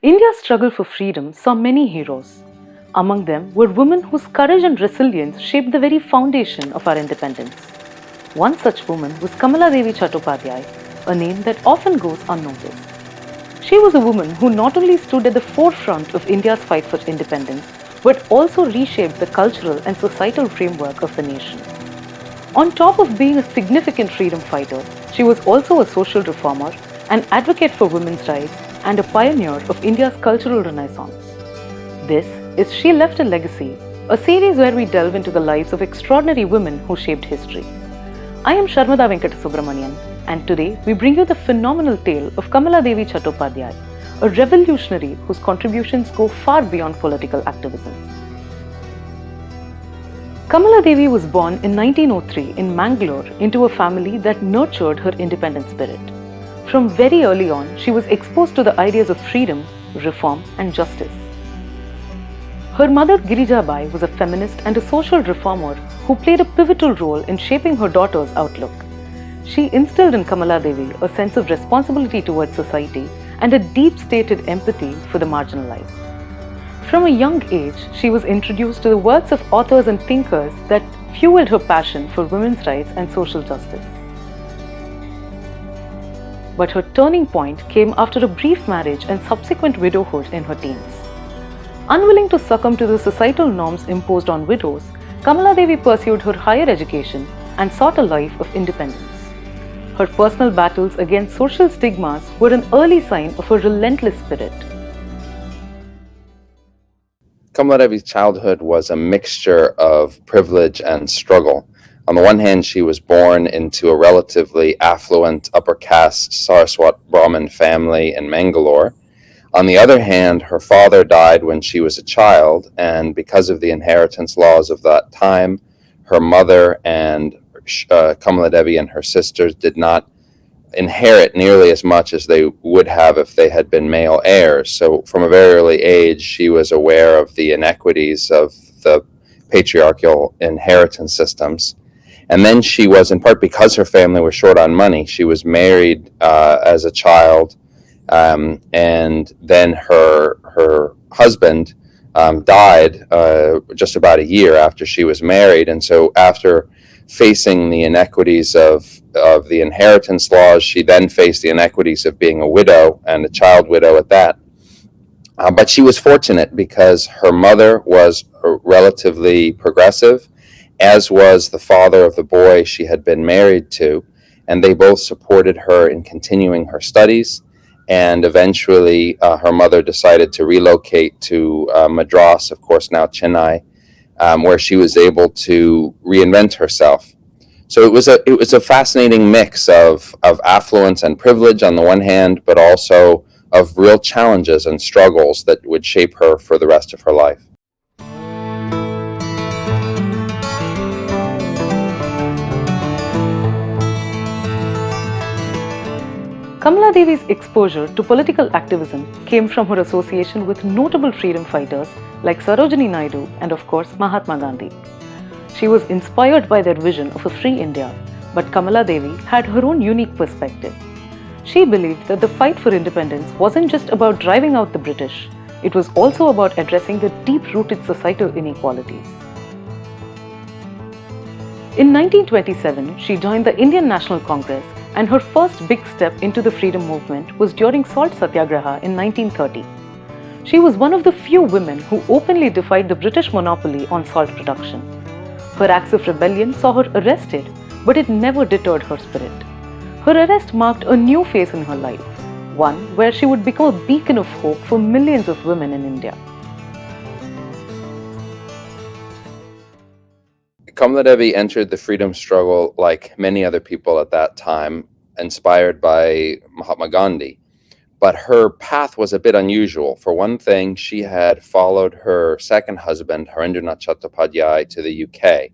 India's struggle for freedom saw many heroes. Among them were women whose courage and resilience shaped the very foundation of our independence. One such woman was Kamaladevi Chattopadhyay, a name that often goes unnoticed. She was a woman who not only stood at the forefront of India's fight for independence, but also reshaped the cultural and societal framework of the nation. On top of being a significant freedom fighter, she was also a social reformer, an advocate for women's rights, and a pioneer of India's cultural renaissance. This is She Left a Legacy, a series where we delve into the lives of extraordinary women who shaped history. I am Sharmada Venkatasubramanian, and today we bring you the phenomenal tale of Kamaladevi Chattopadhyay, a revolutionary whose contributions go far beyond political activism. Kamaladevi was born in 1903 in Mangalore into a family that nurtured her independent spirit. From very early on, she was exposed to the ideas of freedom, reform, and justice. Her mother Girijabai was a feminist and a social reformer who played a pivotal role in shaping her daughter's outlook. She instilled in Kamaladevi a sense of responsibility towards society and a deep-seated empathy for the marginalized. From a young age, she was introduced to the works of authors and thinkers that fueled her passion for women's rights and social justice. But her turning point came after a brief marriage and subsequent widowhood in her teens. Unwilling to succumb to the societal norms imposed on widows, Kamaladevi pursued her higher education and sought a life of independence. Her personal battles against social stigmas were an early sign of her relentless spirit. Kamaladevi's childhood was a mixture of privilege and struggle. On the one hand, she was born into a relatively affluent upper caste Saraswat Brahmin family in Mangalore. On the other hand, her father died when she was a child, and because of the inheritance laws of that time, her mother and Kamaladevi and her sisters did not inherit nearly as much as they would have if they had been male heirs. So from a very early age, she was aware of the inequities of the patriarchal inheritance systems. And then she was, in part because her family was short on money, she was married as a child, and then her husband died just about a year after she was married. And so after facing the inequities of the inheritance laws, she then faced the inequities of being a widow, and a child widow at that. But she was fortunate because her mother was relatively progressive, as was the father of the boy she had been married to, and they both supported her in continuing her studies. And eventually, her mother decided to relocate to Madras, of course now Chennai, where she was able to reinvent herself. So it was a fascinating mix of affluence and privilege on the one hand, but also of real challenges and struggles that would shape her for the rest of her life. Kamaladevi's exposure to political activism came from her association with notable freedom fighters like Sarojini Naidu and, of course, Mahatma Gandhi. She was inspired by their vision of a free India, but Kamaladevi had her own unique perspective. She believed that the fight for independence wasn't just about driving out the British, it was also about addressing the deep-rooted societal inequalities. In 1927, she joined the Indian National Congress, and her first big step into the freedom movement was during Salt Satyagraha in 1930. She was one of the few women who openly defied the British monopoly on salt production. Her acts of rebellion saw her arrested, but it never deterred her spirit. Her arrest marked a new phase in her life, one where she would become a beacon of hope for millions of women in India. Kamaladevi entered the freedom struggle like many other people at that time, inspired by Mahatma Gandhi. But her path was a bit unusual. For one thing, she had followed her second husband, Harendranath Chattopadhyay, to the UK.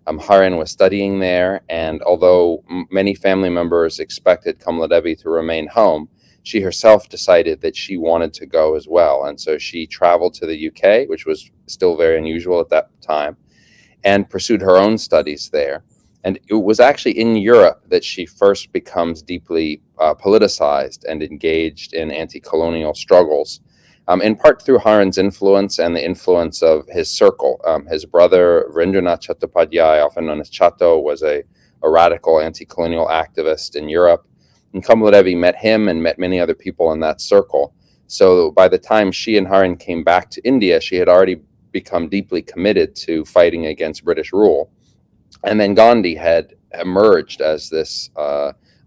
Haren was studying there, and although many family members expected Kamaladevi to remain home, she herself decided that she wanted to go as well. And so she traveled to the UK, which was still very unusual at that time, and pursued her own studies there. And it was actually in Europe that she first becomes deeply politicized and engaged in anti-colonial struggles. in part through Haran's influence and the influence of his circle. His brother, Rendranath Chattopadhyay, often known as Chatto, was a radical anti-colonial activist in Europe. And Kamaladevi met him and met many other people in that circle. So by the time she and Haran came back to India, she had already become deeply committed to fighting against British rule. And then Gandhi had emerged as this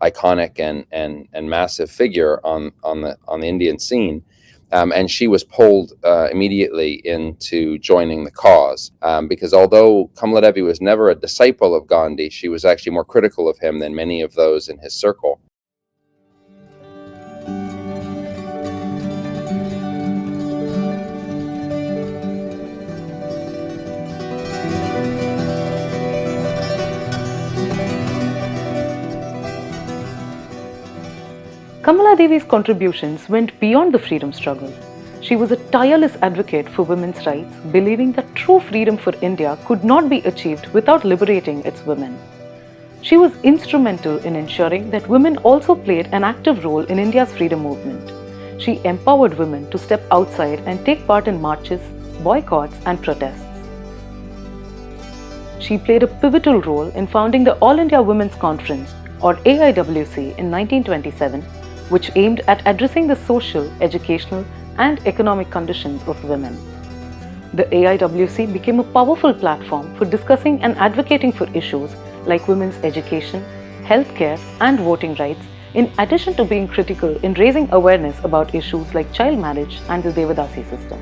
iconic and massive figure on the Indian scene. And she was pulled immediately into joining the cause, because although Kamaladevi was never a disciple of Gandhi, she was actually more critical of him than many of those in his circle. Kamaladevi's contributions went beyond the freedom struggle. She was a tireless advocate for women's rights, believing that true freedom for India could not be achieved without liberating its women. She was instrumental in ensuring that women also played an active role in India's freedom movement. She empowered women to step outside and take part in marches, boycotts, and protests. She played a pivotal role in founding the All India Women's Conference, or AIWC, in 1927, which aimed at addressing the social, educational, and economic conditions of women. The AIWC became a powerful platform for discussing and advocating for issues like women's education, healthcare, and voting rights, in addition to being critical in raising awareness about issues like child marriage and the Devadasi system.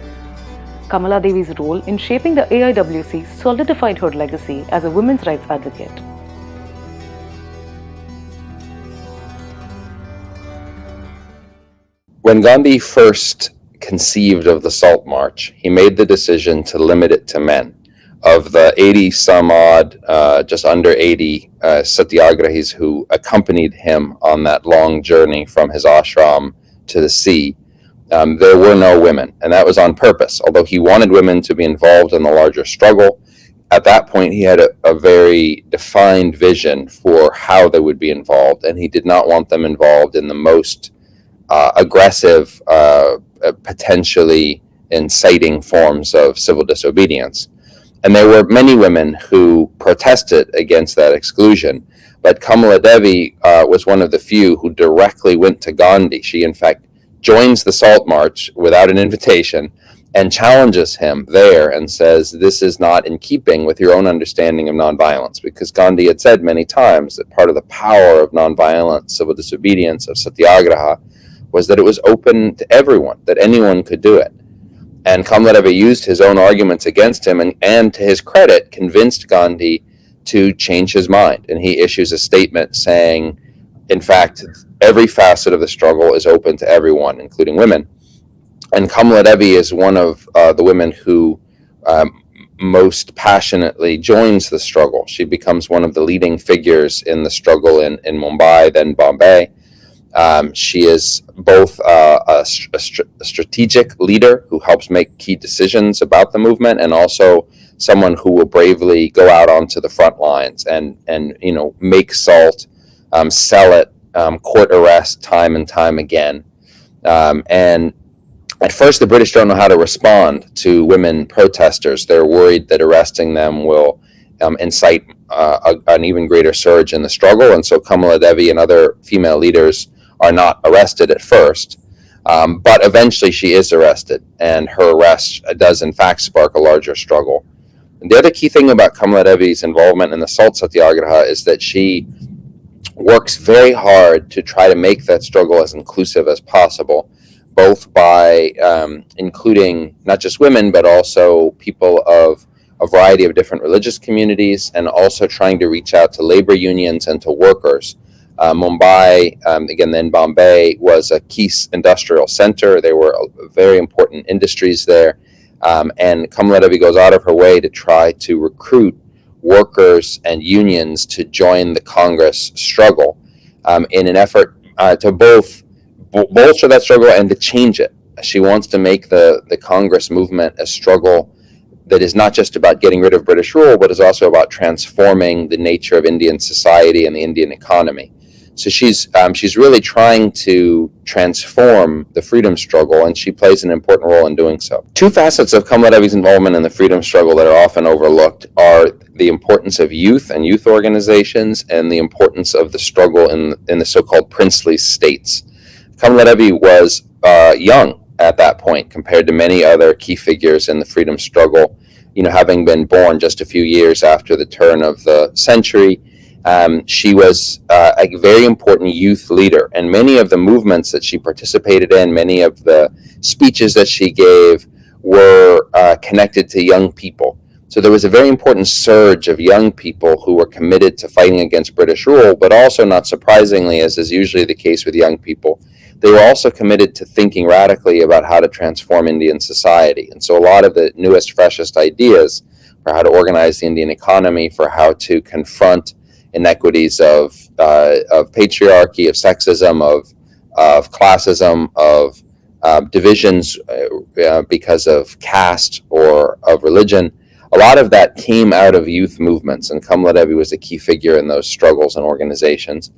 Kamaladevi's role in shaping the AIWC solidified her legacy as a women's rights advocate. When Gandhi first conceived of the Salt March, he made the decision to limit it to men. Of the 80 some odd, just under 80 satyagrahis who accompanied him on that long journey from his ashram to the sea, there were no women, and that was on purpose. Although he wanted women to be involved in the larger struggle, at that point he had a very defined vision for how they would be involved, and he did not want them involved in the most aggressive, potentially inciting forms of civil disobedience. And there were many women who protested against that exclusion, but Kamaladevi was one of the few who directly went to Gandhi. She, in fact, joins the Salt March without an invitation and challenges him there and says, this is not in keeping with your own understanding of nonviolence, because Gandhi had said many times that part of the power of nonviolent civil disobedience, of satyagraha, was that it was open to everyone, that anyone could do it. And Kamaladevi used his own arguments against him and to his credit, convinced Gandhi to change his mind. And he issues a statement saying, in fact, every facet of the struggle is open to everyone, including women. And Kamaladevi is one of the women who most passionately joins the struggle. She becomes one of the leading figures in the struggle in Mumbai, then Bombay. She is both a strategic leader who helps make key decisions about the movement, and also someone who will bravely go out onto the front lines and make salt, sell it, court arrest time and time again. And at first, the British don't know how to respond to women protesters. They're worried that arresting them will incite an even greater surge in the struggle, and so Kamaladevi and other female leaders are not arrested at first, but eventually she is arrested, and her arrest does in fact spark a larger struggle. And the other key thing about Kamaladevi's involvement in the Salt Satyagraha is that she works very hard to try to make that struggle as inclusive as possible, both by including not just women, but also people of a variety of different religious communities, and also trying to reach out to labor unions and to workers. Mumbai, again then Bombay, was a key industrial center. There were very important industries there, and Kamaladevi goes out of her way to try to recruit workers and unions to join the Congress struggle in an effort to both bolster that struggle and to change it. She wants to make the Congress movement a struggle that is not just about getting rid of British rule, but is also about transforming the nature of Indian society and the Indian economy. So she's really trying to transform the freedom struggle, and she plays an important role in doing so. Two facets of Kamaladevi's involvement in the freedom struggle that are often overlooked are the importance of youth and youth organizations, and the importance of the struggle in the so-called princely states. Kamaladevi was young at that point compared to many other key figures in the freedom struggle. Having been born just a few years after the turn of the century, she was a very important youth leader, and many of the movements that she participated in, many of the speeches that she gave were connected to young people. So there was a very important surge of young people who were committed to fighting against British rule, but also, not surprisingly, as is usually the case with young people, they were also committed to thinking radically about how to transform Indian society. And so a lot of the newest, freshest ideas for how to organize the Indian economy, for how to confront inequities of patriarchy, of sexism, of classism, of divisions because of caste or of religion. A lot of that came out of youth movements, and Kamaladevi was a key figure in those struggles and organizations.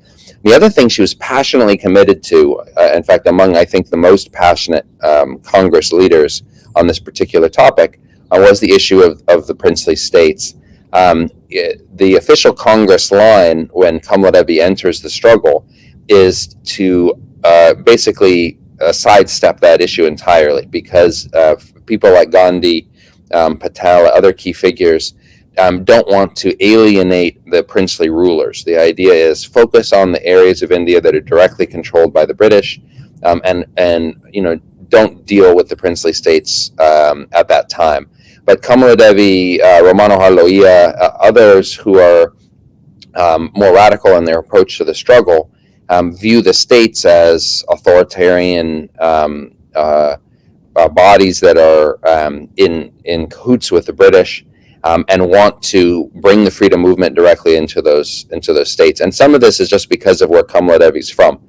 The other thing she was passionately committed to, in fact, among, I think, the most passionate Congress leaders on this particular topic, was the issue of the princely states. The official Congress line when Kamaladevi enters the struggle is to basically sidestep that issue entirely, because people like Gandhi, Patel, other key figures, don't want to alienate the princely rulers. The idea is focus on the areas of India that are directly controlled by the British, and don't deal with the princely states at that time. But Kamaladevi, Ramanohar Lohia, others who are more radical in their approach to the struggle, view the states as authoritarian bodies that are in cahoots with the British, and want to bring the freedom movement directly into those states. And some of this is just because of where Kamaladevi's from.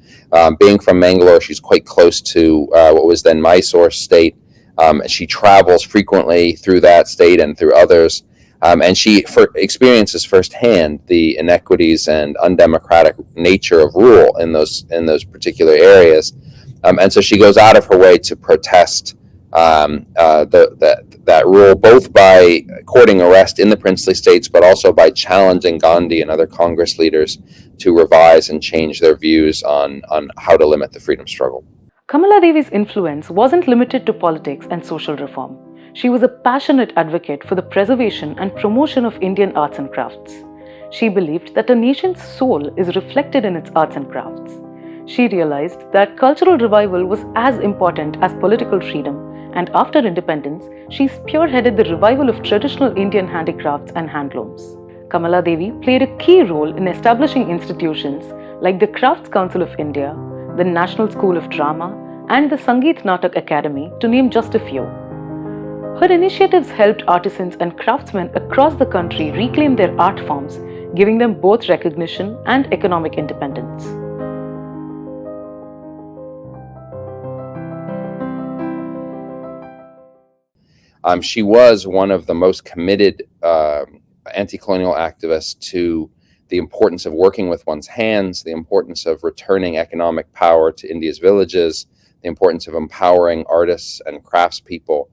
Being from Mangalore, she's quite close to what was then Mysore state. She travels frequently through that state and through others, and she experiences firsthand the inequities and undemocratic nature of rule in those particular areas. And so she goes out of her way to protest that rule, both by courting arrest in the princely states, but also by challenging Gandhi and other Congress leaders to revise and change their views on how to limit the freedom struggle. Kamaladevi's influence wasn't limited to politics and social reform. She was a passionate advocate for the preservation and promotion of Indian arts and crafts. She believed that a nation's soul is reflected in its arts and crafts. She realized that cultural revival was as important as political freedom, and after independence, she spearheaded the revival of traditional Indian handicrafts and handlooms. Kamaladevi played a key role in establishing institutions like the Crafts Council of India, the National School of Drama, and the Sangeet Natak Academy, to name just a few. Her initiatives helped artisans and craftsmen across the country reclaim their art forms, giving them both recognition and economic independence. She was one of the most committed anti-colonial activists to the importance of working with one's hands, the importance of returning economic power to India's villages, the importance of empowering artists and craftspeople.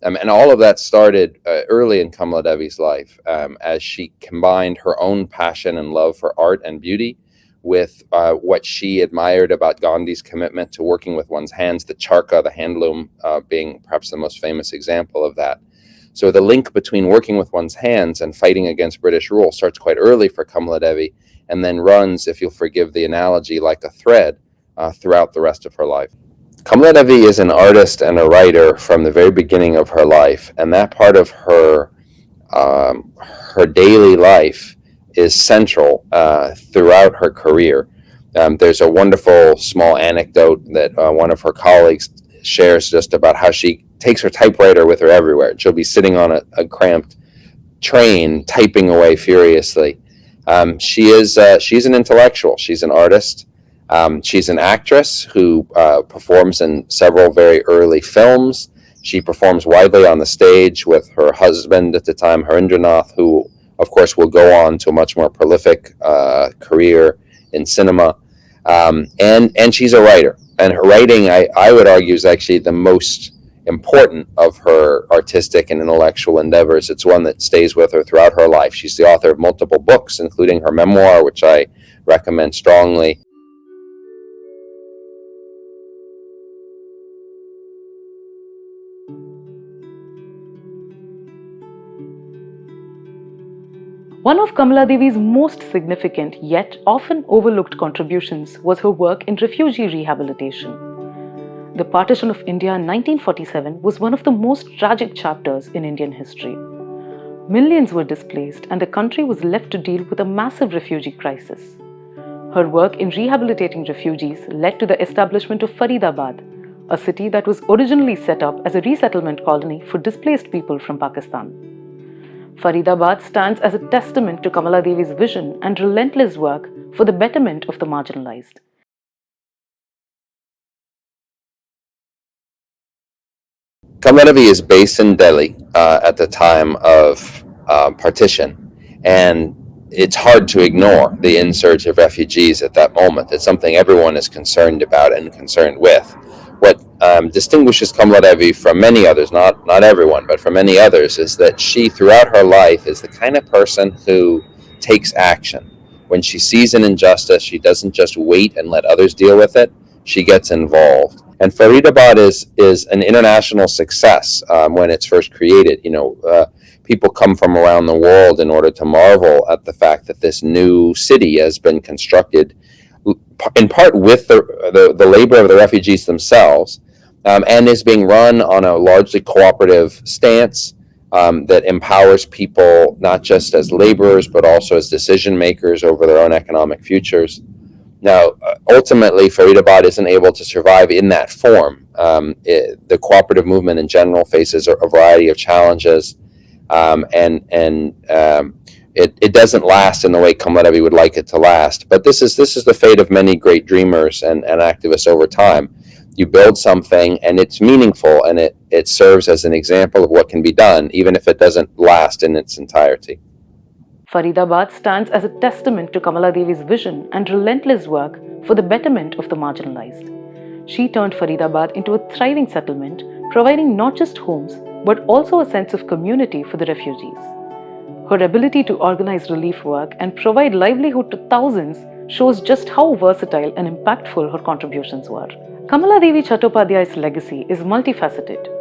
And all of that started early in Kamaladevi's life, as she combined her own passion and love for art and beauty with what she admired about Gandhi's commitment to working with one's hands, the charkha, the handloom, being perhaps the most famous example of that. So the link between working with one's hands and fighting against British rule starts quite early for Kamaladevi, and then runs, if you'll forgive the analogy, like a thread throughout the rest of her life. Kamaladevi is an artist and a writer from the very beginning of her life, and that part of her daily life is central throughout her career. There's a wonderful small anecdote that one of her colleagues shares just about how she takes her typewriter with her everywhere. She'll be sitting on a cramped train typing away furiously. She's an intellectual. She's an artist. She's an actress who performs in several very early films. She performs widely on the stage with her husband at the time, Harindranath, who, of course, will go on to a much more prolific career in cinema. And she's a writer, and her writing, I would argue, is actually the most important of her artistic and intellectual endeavors. It's one that stays with her throughout her life. She's the author of multiple books, including her memoir, which I recommend strongly. One of Kamaladevi's most significant yet often overlooked contributions was her work in refugee rehabilitation. The partition of India in 1947 was one of the most tragic chapters in Indian history. Millions were displaced and the country was left to deal with a massive refugee crisis. Her work in rehabilitating refugees led to the establishment of Faridabad, a city that was originally set up as a resettlement colony for displaced people from Pakistan. Faridabad stands as a testament to Kamaladevi's vision and relentless work for the betterment of the marginalized. Kamaladevi is based in Delhi at the time of partition, and it's hard to ignore the insurge of refugees at that moment. It's something everyone is concerned about and concerned with. What distinguishes Kamaladevi from many others, not everyone, but from many others, is that she, throughout her life, is the kind of person who takes action. When she sees an injustice, she doesn't just wait and let others deal with it. She gets involved. And Faridabad is an international success when it's first created. People come from around the world in order to marvel at the fact that this new city has been constructed in part with the labor of the refugees themselves, and is being run on a largely cooperative stance that empowers people not just as laborers but also as decision makers over their own economic futures. Now, ultimately, Faridabad isn't able to survive in that form. The cooperative movement in general faces a variety of challenges, it doesn't last in the way Kamaladevi would like it to last. But this is the fate of many great dreamers and activists over time. You build something and it's meaningful, and it serves as an example of what can be done, even if it doesn't last in its entirety. Faridabad stands as a testament to Kamaladevi's vision and relentless work for the betterment of the marginalized. She turned Faridabad into a thriving settlement, providing not just homes but also a sense of community for the refugees. Her ability to organize relief work and provide livelihood to thousands shows just how versatile and impactful her contributions were. Kamaladevi Chattopadhyay's legacy is multifaceted.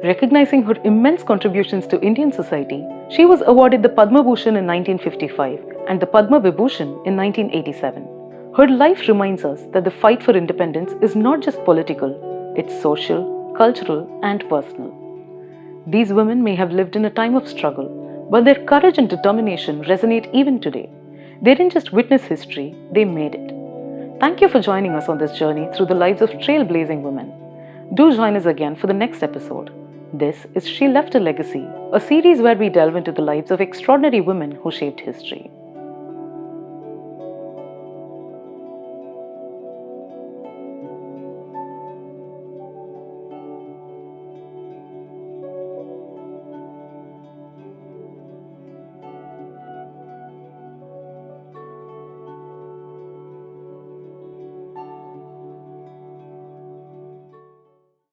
Recognizing her immense contributions to Indian society, she was awarded the Padma Bhushan in 1955 and the Padma Vibhushan in 1987. Her life reminds us that the fight for independence is not just political, it's social, cultural, and personal. These women may have lived in a time of struggle, but their courage and determination resonate even today. They didn't just witness history, they made it. Thank you for joining us on this journey through the lives of trailblazing women. Do join us again for the next episode. This is She Left a Legacy, a series where we delve into the lives of extraordinary women who shaped history.